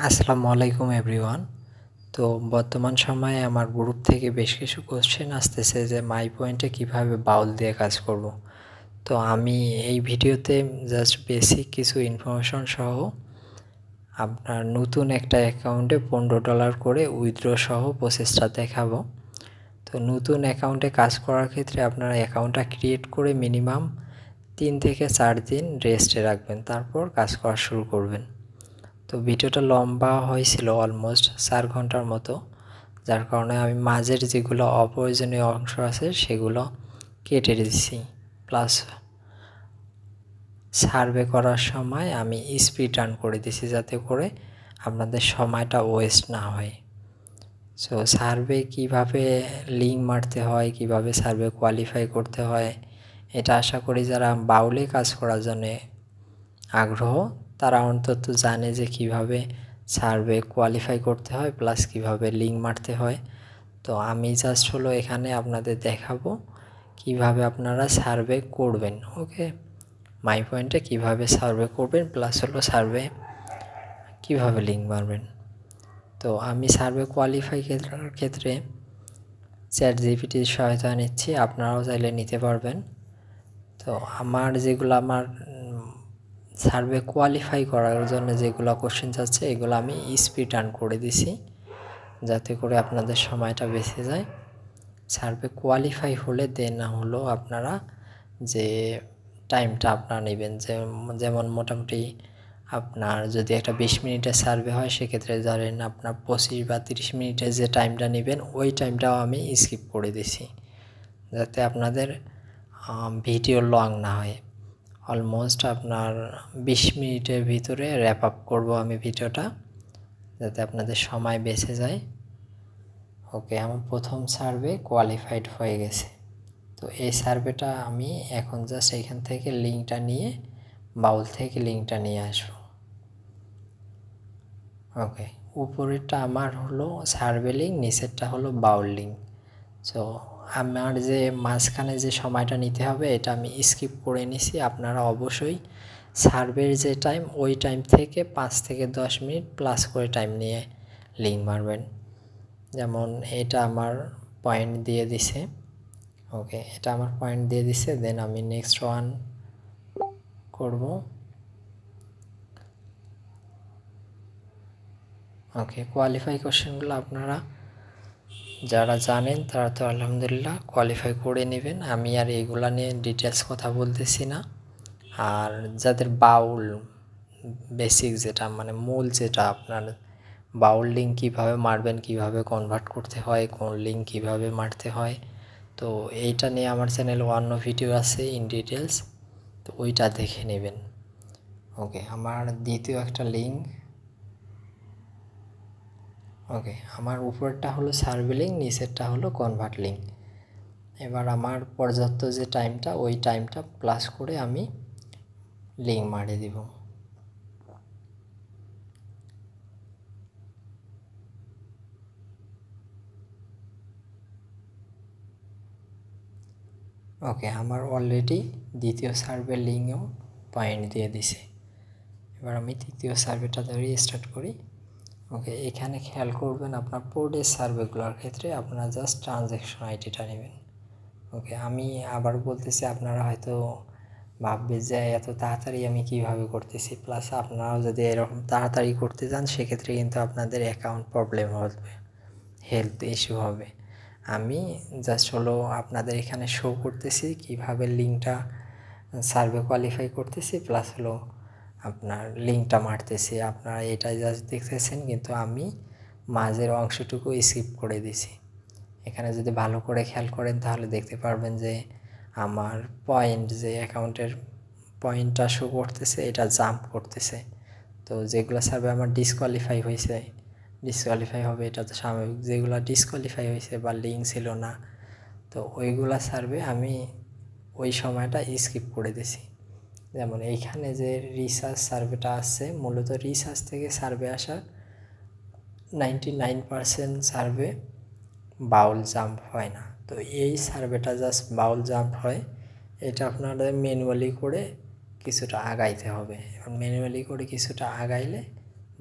আসসালামু আলাইকুম এভরিওয়ান। তো বর্তমান সময়ে আমার গ্রুপ থেকে বেশ কিছু কোশ্চেন আসতেছে যে মাই পয়েন্টে কিভাবে বাউল দিয়ে কাজ করব। তো আমি এই ভিডিওতে জাস্ট বেসিক কিছু ইনফরমেশন সহ আপনার নতুন একটা অ্যাকাউন্টে $15 করে উইথড্র সহ প্রসেসটা দেখাবো। তো নতুন অ্যাকাউন্টে কাজ করার ক্ষেত্রে আপনারা অ্যাকাউন্টটা ক্রিয়েট করে মিনিমাম 3 থেকে 4 দিন রেস্টে রাখবেন, তারপর কাজ করা শুরু করবেন। তো ভিডিওটা লম্বা হয়েছিল অলমোস্ট 4 ঘন্টার মতো, যার কারণে আমি মাঝের যেগুলো অপ্রয়োজনীয় অংশ আছে সেগুলো কেটে দিচ্ছি। প্লাস সার্ভে করার সময় আমি স্পিড রান করে দিছি যাতে করে আপনাদের সময়টা ওয়েস্ট না হয়। সো সার্ভে কিভাবে লিঙ্ক মারতে হয়, কিভাবে সার্ভে কোয়ালিফাই করতে হয়, এটা আশা করি যারা বাউলে কাজ করার জন্য আগ্রহ তারা অন্তত জানে যে কিভাবে সার্ভে কোয়ালিফাই করতে হয় প্লাস কিভাবে লিঙ্ক মারতে হয়। তো আমি জাস্ট হলো এখানে আপনাদের দেখাবো কিভাবে আপনারা সার্ভে করবেন। ওকে, মাই পয়েন্টে কিভাবে সার্ভে করবেন প্লাস হলো সার্ভে কিভাবে লিঙ্ক মারবেন। তো আমি সার্ভে কোয়ালিফাই ক্ষেত্রে চ্যাটজিপিটির সহায়তা নিচ্ছি, আপনারাও চাইলে নিতে পারবেন। তো আমার সার্ভে কোয়ালিফাই করার জন্য যেগুলো কোশ্চেন আছে এগুলো আমি স্পিড রান করে দিছি যাতে করে আপনাদের সময়টা বেঁচে যায়। সার্ভে কোয়ালিফাই হলে দেন না হলো আপনারা যে টাইমটা আপনারা নেবেন, যেমন মোটামুটি আপনার যদি একটা 20 মিনিটের সার্ভে হয় সেক্ষেত্রে ধরেন আপনার 25 বা 30 মিনিটের যে টাইমটা নেবেন ওই টাইমটাও আমি স্কিপ করে দিছি যাতে আপনাদের ভিডিও লং না হয়। অলমোস্ট আপনার 20 মিনিটের ভিতরে র্যাপ আপ করবো আমি ভিডিওটা যাতে আপনাদের সময় বেঁচে যায়। ওকে, আমার প্রথম সার্ভে কোয়ালিফাইড হয়ে গেছে। তো এই সার্ভেটা আমি এখন জাস্ট এখান থেকে লিঙ্কটা নিয়ে বাউল থেকে লিঙ্কটা নিয়ে আসবো। ওকে, উপরেরটা আমার হলো সার্ভে লিঙ্ক, নিচেরটা হলো বাউল লিঙ্ক। সো আমার যে মাঝখানে যে সময়টা নিতে হবে এটা আমি স্কিপ করে নিছি। আপনারা অবশ্যই সার্ভের যে টাইম ওই টাইম থেকে 5 থেকে 10 মিনিট প্লাস করে টাইম নিয়ে লিঙ্ক মারবেন। যেমন এটা আমার পয়েন্ট দিয়ে দিছে। ওকে, এটা আমার পয়েন্ট দিয়ে দিছে, দেন আমি নেক্সট ওয়ান করব। ওকে, কোয়ালিফাই কোশ্চেনগুলো আপনারা যারা জানেন তারা তো আলহামদুলিল্লাহ কোয়ালিফাই করে নেবেন, আমি আর এইগুলা নিয়ে ডিটেলস কথা বলতেছি না। আর যাদের বাউল বেসিক যেটা মানে মূল যেটা আপনার বাউল লিঙ্ক কীভাবে মারবেন, কিভাবে কনভার্ট করতে হয়, কোন লিঙ্ক কীভাবে মারতে হয়, তো এইটা নিয়ে আমার চ্যানেলে অন্য ভিডিও আছে ইন ডিটেলস, তো ওইটা দেখে নেবেন। ওকে, আমার দ্বিতীয় একটা লিঙ্ক। ওকে, আমার উপরেরটা হলো সার্ভে লিঙ্ক, নিচেরটা হলো কনভার্ট লিঙ্ক। এবার আমার পর্যাপ্ত যে টাইমটা ওই টাইমটা প্লাস করে আমি লিঙ্ক মারিয়ে দিব। ওকে, আমার অলরেডি দ্বিতীয় সার্ভে লিঙ্কেও পয়েন্ট দিয়ে দিছে। এবার আমি তৃতীয় সার্ভেটা ধরে স্টার্ট করি। ওকে, এখানে খেয়াল করবেন আপনার পোর্ডের সার্ভেগুলোর ক্ষেত্রে আপনারা জাস্ট ট্রানজ্যাকশন আইডিটা নেবেন। ওকে, আমি আবার বলতেছি, আপনারা হয়তো ভাববে যে এত তাড়াতাড়ি আমি কিভাবে করতেছি, প্লাস আপনারাও যদি এরকম তাড়াতাড়ি করতে চান সেক্ষেত্রে কিন্তু আপনাদের অ্যাকাউন্ট প্রবলেম হবে, হেলথ ইস্যু হবে। আমি জাস্ট হলো আপনাদের এখানে শো করতেছি কিভাবে লিঙ্কটা সার্ভে কোয়ালিফাই করতেছি, প্লাস হলো আপনার লিঙ্কটা মারতেছি। আপনারা এটাই জাস্ট দেখতেছেন, কিন্তু আমি মাঝের অংশটুকু স্কিপ করে দিছি। এখানে যদি ভালো করে খেয়াল করেন তাহলে দেখতে পারবেন যে আমার পয়েন্ট যে অ্যাকাউন্টের পয়েন্টটা শো করতেছে এটা জাম্প করতেছে। তো যেগুলো সার্ভে আমার ডিসকোয়ালিফাই হয়েছে, ডিসকোয়ালিফাই হবে এটা তো স্বাভাবিক, যেগুলো ডিসকোয়ালিফাই হয়েছে বা লিঙ্ক ছিল না তো ওইগুলা সার্ভে আমি ওই সময়টা স্কিপ করে দিছি। যেমন এইখানে যে রিসার্চ সার্ভেটা আছে, মূলত রিসার্চ থেকে সার্ভে আসা 99% সার্ভে বাউল জাম্প হয় না। তো এই সার্ভেটা জাস্ট বাউল জাম্প হয়, এটা আপনাদের ম্যানুয়ালি করে কিছুটা আগাইতে হবে। এখন ম্যানুয়ালি করে কিছুটা আগাইলে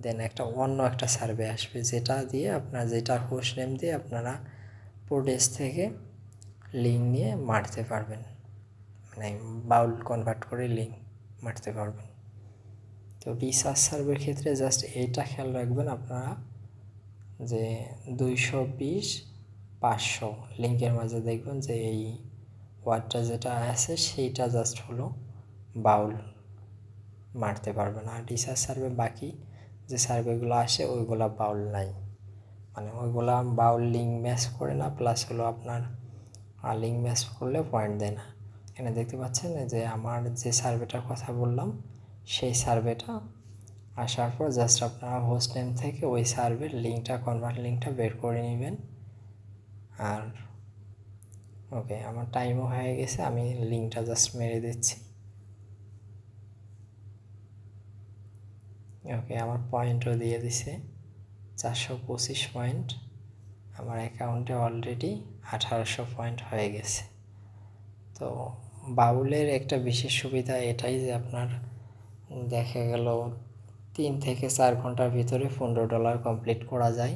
দেন অন্য একটা সার্ভে আসবে, যেটা দিয়ে যেটার হোস্ট নেম দিয়ে আপনারা পোর্টেজ থেকে লিঙ্ক নিয়ে মারতে পারবেন, মানে বাউল কনভার্ট করে লিঙ্ক মারতে পারবেন। তো রিসার্চ সার্ভের ক্ষেত্রে জাস্ট এইটা খেয়াল রাখবেন আপনারা যে 220-500 লিঙ্কের মাঝে দেখবেন যে এই ওয়ার্ডটা যেটা আছে সেইটা জাস্ট হলো বাউল মারতে পারবেন। আর রিসার্চ সার্ভে বাকি যে সার্ভেগুলো আসে ওইগুলা বাউল নাই, মানে ওইগুলা বাউল লিঙ্ক ম্যাচ করে না, প্লাস হলো আপনার লিঙ্ক ম্যাচ করলে পয়েন্ট দেয় না। এখানে দেখতে পাচ্ছেন যে আমার যে সার্ভেটার কথা বললাম সেই সার্ভেটা আসার পর জাস্ট আপনারা হোস্ট নেম থেকে ওই সার্ভের লিঙ্কটা কনভার্ট লিঙ্কটা বের করে নেবেন। আর ওকে, আমার টাইমও হয়ে গেছে, আমি লিঙ্কটা জাস্ট মেরে দিচ্ছি। ওকে, আমার পয়েন্টও দিয়ে দিছে 425 পয়েন্ট, আমার অ্যাকাউন্টে অলরেডি 1800 পয়েন্ট হয়ে গেছে। তো বাউলের একটা বিশেষ সুবিধা এটাই যে আপনার দেখা গেল 3 থেকে 4 ঘন্টার ভিতরে $15 কমপ্লিট করা যায়।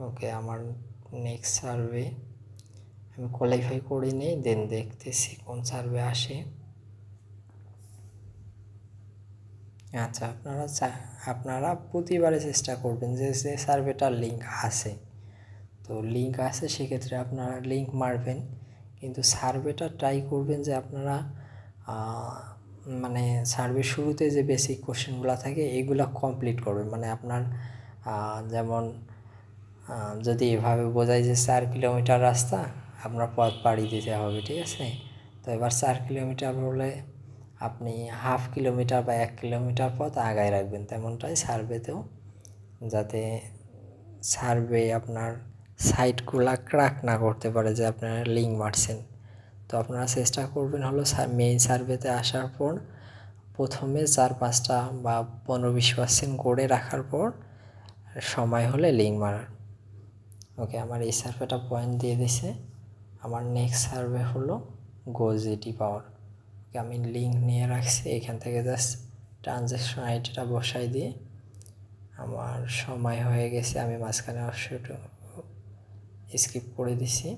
ওকে, আমার নেক্সট সার্ভে আমি কোয়ালিফাই করে নিই, দেন দেখতেছি কোন সার্ভে আসে। আচ্ছা, আপনারা প্রতিবারে চেষ্টা করবেন যে সার্ভেটার লিঙ্ক আছে, তো লিঙ্ক আছে সেক্ষেত্রে আপনারা লিঙ্ক মারবেন, কিন্তু সার্ভেটা ট্রাই করবেন যে আপনারা মানে সার্ভের শুরুতে যে বেসিক কোশ্চেনগুলো থাকে এগুলো কমপ্লিট করবেন। মানে আপনার যেমন যদি এভাবে বোঝায় যে 4 কিলোমিটার রাস্তা আপনার পথ পাড়ি দিতে হবে, ঠিক আছে? তো এবার 4 কিলোমিটার হলে আপনি হাফ কিলোমিটার বা 1 কিলোমিটার পথ আগায় রাখবেন, তেমনটাই সার্ভেতেও, যাতে সার্ভে আপনার সাইটগুলা ক্র্যাক না করতে পারে যে আপনারা লিঙ্ক মারছেন। তো আপনারা চেষ্টা করবেন হলো মেইন সার্ভেতে আসার পর প্রথমে 4-5টা বা 15-20% করে রাখার পর সময় হলে লিঙ্ক মারার। ওকে, আমার এই সার্ভেটা পয়েন্ট দিয়ে দিছে। আমার নেক্সট সার্ভে হলো GoGT পাওয়ার। ওকে, আমি লিঙ্ক নিয়ে রাখছি, এখান থেকে জাস্ট ট্রানজ্যাকশন আইডিটা বসাই দিয়ে আমার সময় হয়ে গেছে, আমি মাঝখানে অবশ্যই স্কিপ করে দিছি।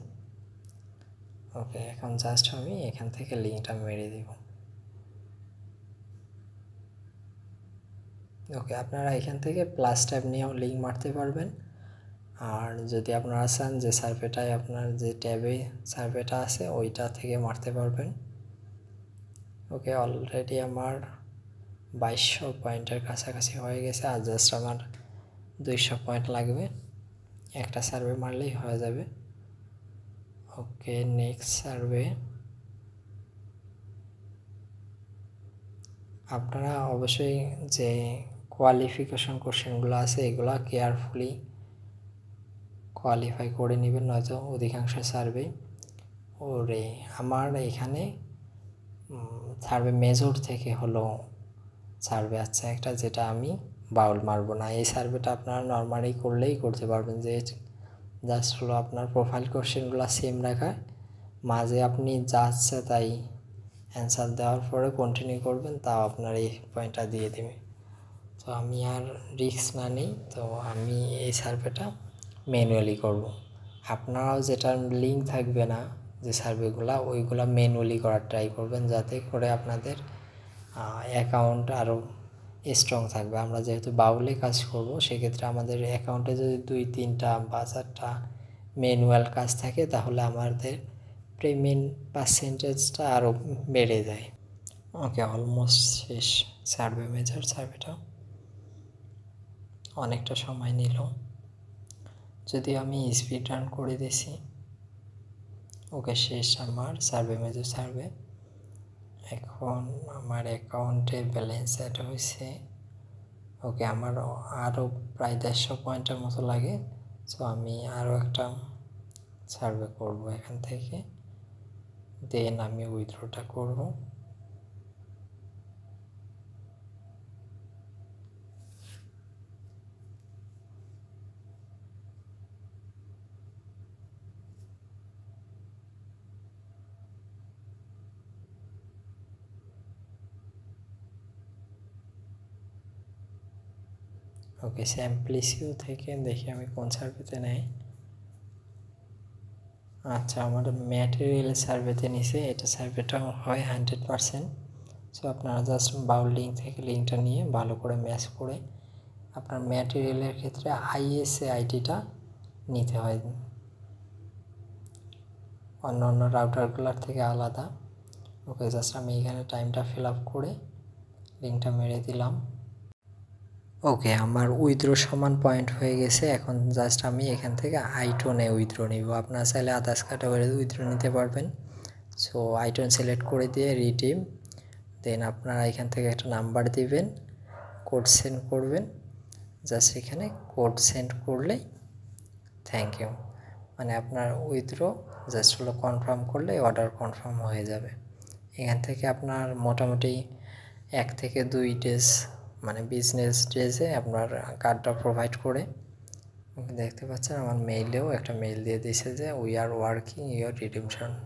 ওকে, এখন জাস্ট আমি এখান থেকে লিঙ্কটা মেরে দিব। ওকে, আপনারা এখান থেকে প্লাস ট্যাব নিয়েও লিঙ্ক মারতে পারবেন। আর যদি আপনারা চান যে সার্ভেটায় আপনার যে ট্যাবে সার্ভেটা আছে ওইটা থেকে মারতে পারবেন। ওকে, অলরেডি আমার 2200 পয়েন্টের কাছাকাছি হয়ে গেছে, আর জাস্ট আমার 200 পয়েন্ট লাগবে, একটা সার্ভে মারলেই হয়ে যাবে। ওকে, নেক্সট সার্ভে আপনারা অবশ্যই যে কোয়ালিফিকেশন কোশ্চেনগুলো আছে এগুলো কেয়ারফুলি কোয়ালিফাই করে নেবেন, নয়তো অধিকাংশ সার্ভে ওরে আমার এখানে সার্ভে মেজর থেকে হলো সার্ভে আছে একটা, যেটা আমি বাউল মারবো না। এই সার্ভেটা আপনারা নর্মালি করলেই করতে পারবেন, যে জাস্ট হলো আপনার প্রোফাইল কোশ্চেনগুলো সেম রাখা, মাঝে আপনি যা আছে তাই অ্যান্সার দেওয়ার পরে কন্টিনিউ করবেন, তাও আপনার এই পয়েন্টটা দিয়ে দেবে। তো আমি আর রিস্ক না নিই, তো আমি এই সার্ভেটা ম্যানুয়ালি করব। আপনারাও যেটার লিঙ্ক থাকবে না যে সার্ভেগুলো ওইগুলো ম্যানুয়ালি করার ট্রাই করবেন, যাতে করে আপনাদের অ্যাকাউন্ট আরও স্ট্রং থাকবে। আমরা যেহেতু বাউলে কাজ করব সেক্ষেত্রে আমাদের অ্যাকাউন্টে যদি 2-3টা বা 4টা ম্যানুয়াল কাজ থাকে তাহলে আমাদের পেমেন্ট পার্সেন্টেজটা আরও বেড়ে যায়। ওকে, অলমোস্ট শেষ সার্ভে মেজর সার্ভেটা, অনেকটা সময় নিল, যদি আমি স্পিড রান করে দিছি। ওকে, শেষ আমার সার্ভে মেজর সার্ভে। এখন আমার অ্যাকাউন্টে ব্যালেন্স অ্যাড হয়েছে। ওকে, আমার আরও প্রায় 150 পয়েন্টের মতো লাগে, সো আমি আরও একটা সার্ভে করব এখান থেকে, দেন আমি উইথড্রটা করব। ওকে, স্যাম্পলিসিও থেকে দেখি আমি কোন সার্ভেতে নেই। আচ্ছা, আমার ম্যাটেরিয়াল সার্ভেতে নিছে, এটা সার্ভেটা হয় 100%। সো আপনারা জাস্ট বাউল লিঙ্ক থেকে লিঙ্কটা নিয়ে ভালো করে ম্যাচ করে আপনার ম্যাটেরিয়ালের ক্ষেত্রে আইএসএ আইডিটা নিতে হয়, অন্য অন্য রাউটারগুলোর থেকে আলাদা। ওকে, জাস্ট আমি এখানে টাইমটা ফিল আপ করে লিঙ্কটা মেরে দিলাম। ওকে, আমার উইথড্র সমান পয়েন্ট হয়ে গেছে। এখন জাস্ট আমি এখান থেকে আইটোনে উইথড্র নিব। আপনারা চাইলে আদার্স ক্যাটাগরি উইথড্র নিতে পারবেন। সো আইটোন সিলেক্ট করে দিয়ে রিডিম, দেন আপনারা এখান থেকে একটা নাম্বার দিবেন, কোড সেন্ড করবেন। জাস্ট এখানে কোড সেন্ড করলেই থ্যাংক ইউ, মানে আপনার উইথড্র জাস্ট হলো কনফার্ম করলে অর্ডার কনফার্ম হয়ে যাবে। এখান থেকে আপনার মোটামুটি 1 থেকে 2 ডেজ, মানে বিজনেস ডেজে আপনার কার্ডটা প্রোভাইড করে। দেখতে পাচ্ছেন আমার মেইলেও একটা মেইল দিয়ে দিয়েছে যে we are working your redemption.